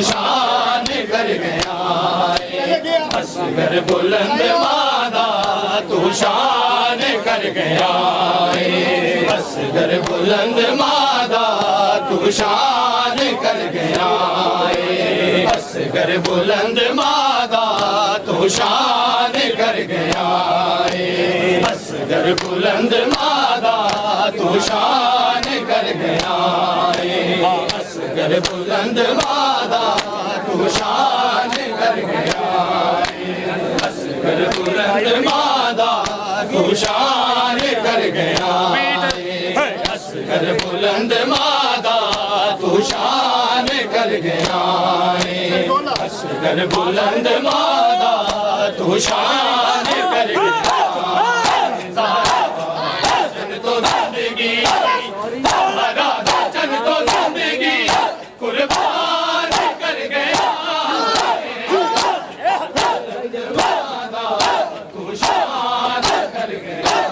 शान कर गया है। असगर बुलंद मादा तू शान कर गया है। असगर बुलंद मादा तू शान कर गया है। असगर बुलंद मादा तू शान कर गया है। असगर बुलंद मादा तू शान कर गया है। असगर बुलंद मादा तू शान कर गया है। असगर बुलंद मादा तू शान कर गया है। असगर बुलंद मादा तू शान कर गया है। असगर बुलंद मादा तू शान कर गया। तो जिंदगी हमारा वचन तो जिंदगी कुर्बान कर गया। तू शान कर गया।